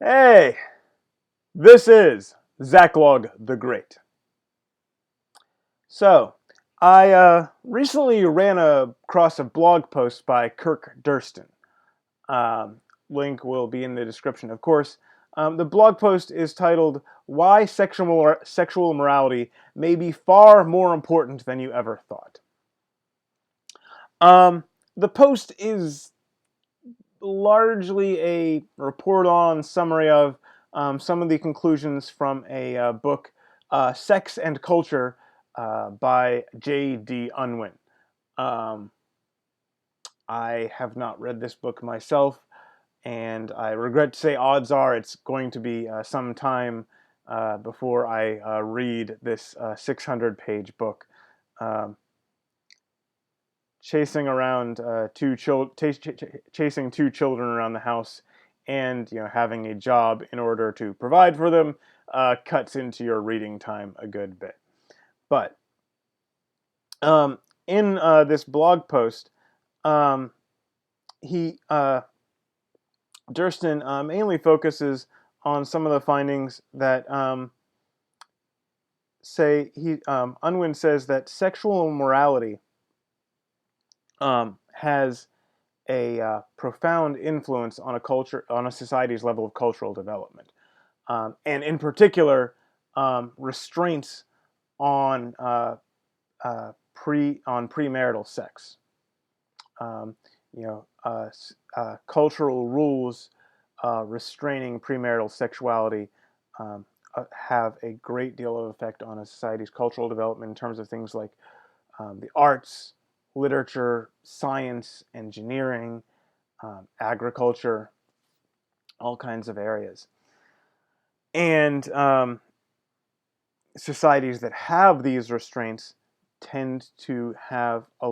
Hey, this is Zacklog the Great. So, I recently ran across a blog post by Kirk Durston. Um, Link will be in the description, of course. The blog post is titled "Why Sexual Morality May Be Far More Important Than You Ever Thought." The post is largely a report on, summary of some of the conclusions from a book, Sex and Culture, by J.D. Unwin. Um, I have not read this book myself, and I regret to say odds are it's going to be some time before I read this 600-page book. Um, chasing around chasing two children around the house, and having a job in order to provide for them cuts into your reading time a good bit. But um, in this blog post, um, he Durston mainly focuses on some of the findings that say Unwin says that sexual morality has a profound influence on a society's level of cultural development, and in particular, restraints on premarital sex. Um, Cultural rules restraining premarital sexuality have a great deal of effect on a society's cultural development in terms of things like the arts, literature, science, engineering, agriculture, all kinds of areas. And societies that have these restraints tend to have a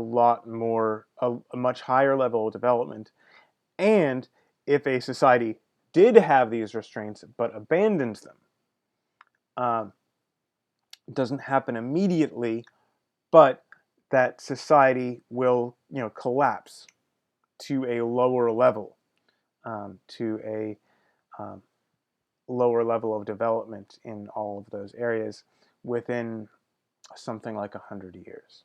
much higher level of development. And if a society did have these restraints but abandons them, it doesn't happen immediately, but that society will, collapse to a lower level, to a um, lower level of development in all of those areas within something like 100 years.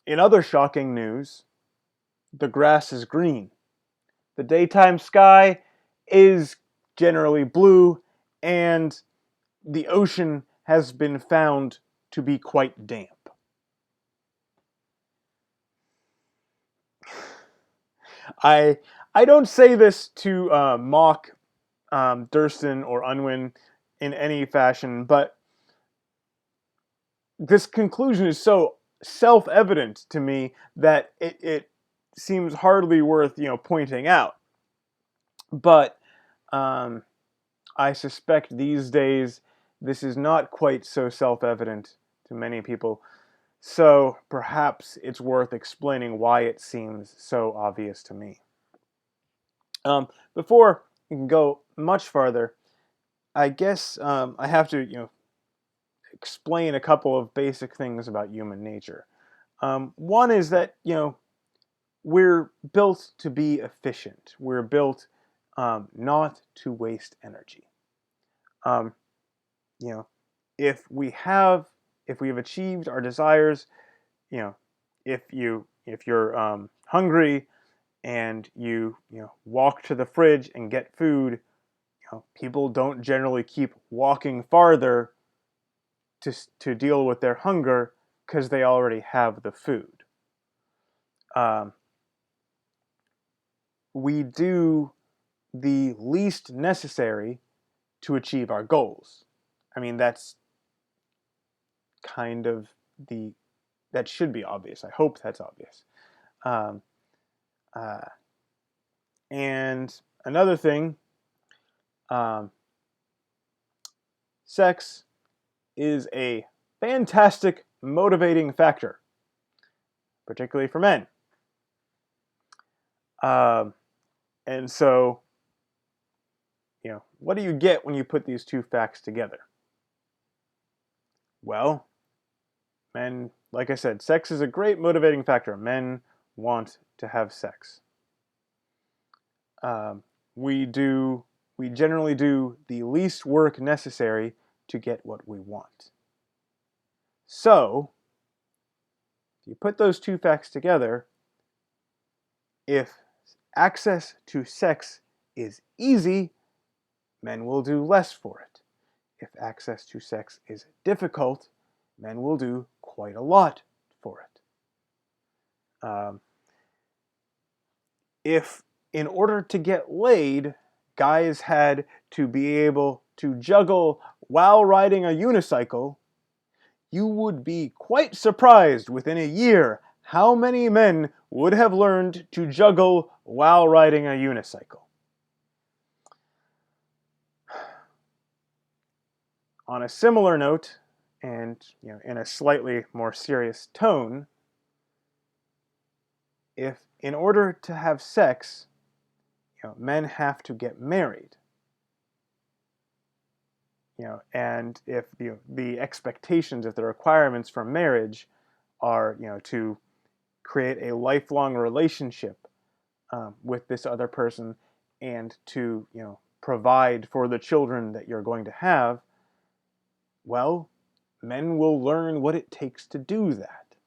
In other shocking news, the grass is green. The daytime sky is generally blue, and the ocean has been found to be quite damp. I I don't say this to mock Durston or Unwin in any fashion, but this conclusion is so self-evident to me that it seems hardly worth pointing out. But um, I suspect these days this is not quite so self-evident to many people. So perhaps it's worth explaining why it seems so obvious to me. Before we can go much farther, I guess I have to explain a couple of basic things about human nature. One is that we're built to be efficient. We're built not to waste energy. Um, you know, if we have achieved our desires, you know, if you're hungry and you walk to the fridge and get food, people don't generally keep walking farther to deal with their hunger because they already have the food. Um, we do the least necessary to achieve our goals. I mean, that's kind of that should be obvious. I hope that's obvious. Um, uh, and another thing, um, sex is a fantastic motivating factor, particularly for men. Um, and so, what do you get when you put these two facts together? Well, men, like I said, sex is a great motivating factor. Men want to have sex. Um, we generally do the least work necessary to get what we want. So, if you put those two facts together, if access to sex is easy, men will do less for it. If access to sex is difficult, men will do quite a lot for it. If in order to get laid, guys had to be able to juggle while riding a unicycle, you would be quite surprised within a year how many men would have learned to juggle while riding a unicycle. On a similar note, and in a slightly more serious tone, if in order to have sex, men have to get married, and if the expectations, if the requirements for marriage are, to create a lifelong relationship with this other person and to, provide for the children that you're going to have, well, men will learn what it takes to do that.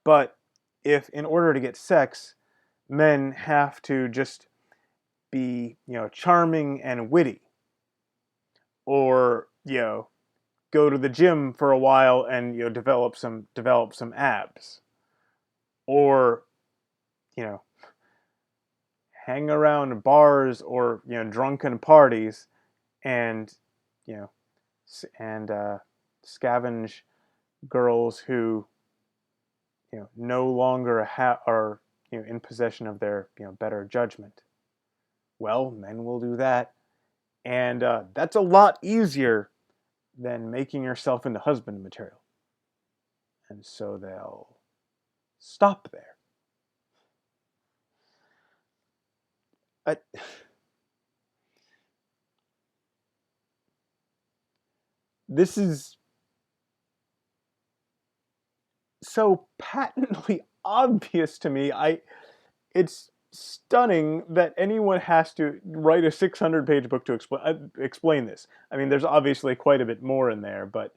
But if in order to get sex, men have to just be, charming and witty, or, go to the gym for a while and develop some abs, or you know hang around bars or drunken parties and you know and scavenge girls who no longer are in possession of their better judgment. Well, men will do that, and that's a lot easier than making yourself into husband material, and so they'll stop there. I, this is so patently obvious to me. It's stunning that anyone has to write a 600-page book to explain this. I mean, there's obviously quite a bit more in there, but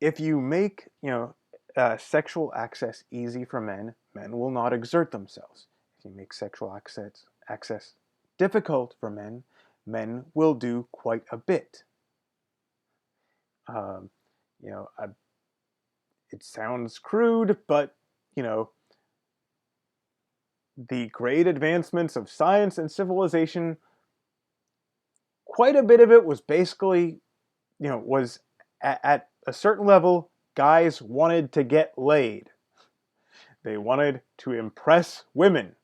if you make sexual access easy for men, men will not exert themselves. If you make sexual access difficult for men, men will do quite a bit. Um, you know, I, it sounds crude, but the great advancements of science and civilization, quite a bit of it was basically, was at a certain level, guys wanted to get laid. They wanted to impress women.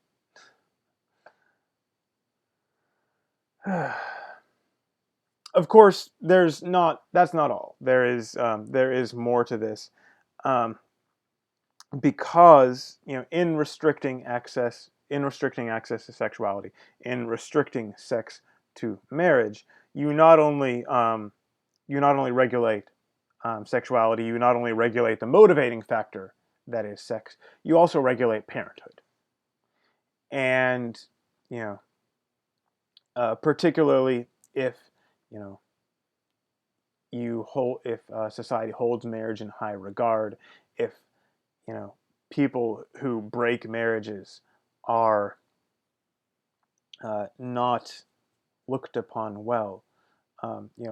Of course, that's not all. There is more to this, because in restricting access to sexuality, in restricting sex to marriage, you not only regulate sexuality, you not only regulate the motivating factor that is sex, you also regulate parenthood, and particularly if you know if society holds marriage in high regard, if people who break marriages are not looked upon well.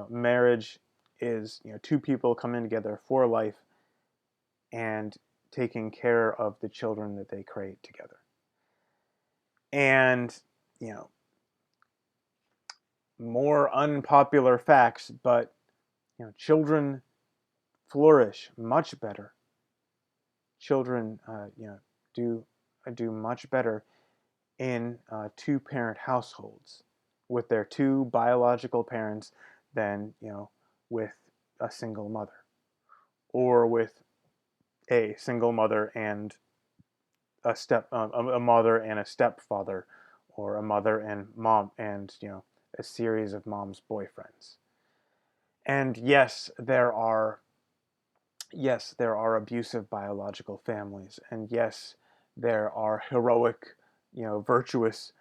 Marriage is two people coming together for life and taking care of the children that they create together. And more unpopular facts, but children flourish much better. Children, do much better in two-parent households with their two biological parents than with a single mother, or with a single mother and a mother and a stepfather, or a mother and mom and a series of mom's boyfriends. And yes, there are abusive biological families, and yes, there are heroic, virtuous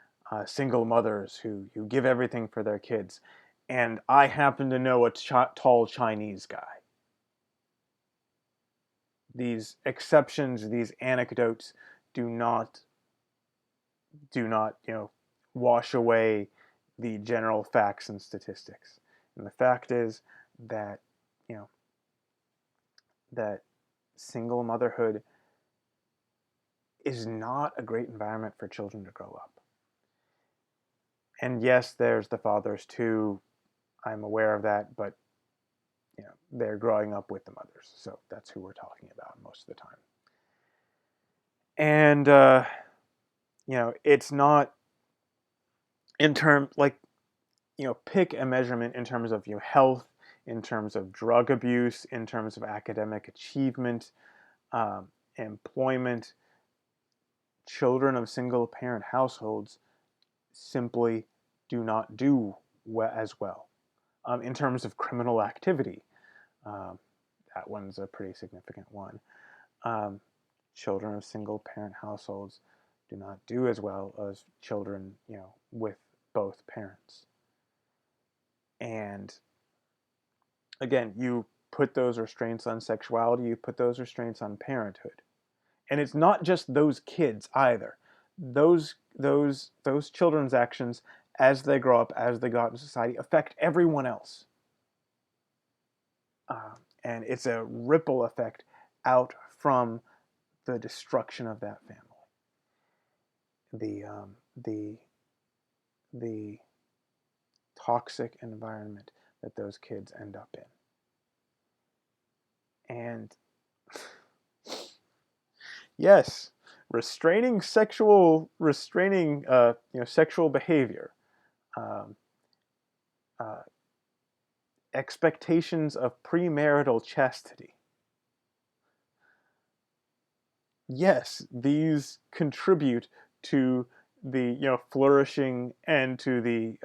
single mothers who give everything for their kids. And I happen to know a tall Chinese guy. These exceptions, these anecdotes, do not wash away the general facts and statistics. And the fact is that you know that single motherhood is not a great environment for children to grow up. And yes, there's the fathers too. I'm aware of that, but they're growing up with the mothers, so that's who we're talking about most of the time. And it's not in term like pick a measurement in terms of health, in terms of drug abuse, in terms of academic achievement, employment. Children of single parent households simply do not do as well. In terms of criminal activity, um, that one's a pretty significant one. Um, Children of single parent households do not do as well as children, with both parents. And again, you put those restraints on sexuality, you put those restraints on parenthood. And it's not just those kids either. Those children's actions as they grow up, as they go out in society, affect everyone else. And it's a ripple effect out from the destruction of that family. The toxic environment that those kids end up in. And yes, restraining sexual behavior, um, uh, expectations of premarital chastity. Yes, these contribute to the flourishing and to the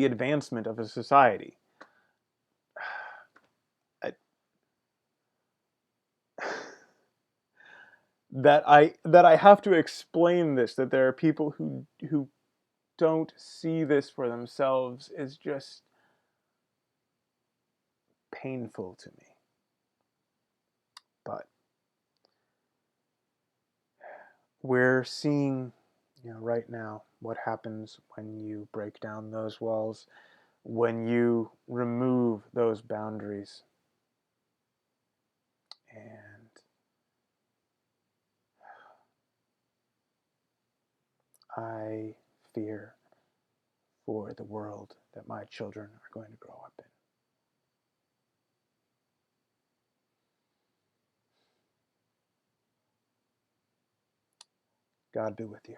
advancement of a society. That I have to explain this, that there are people who don't see this for themselves, is just painful to me. But we're seeing, right now what happens when you break down those walls, when you remove those boundaries. And I fear for the world that my children are going to grow up in. God be with you.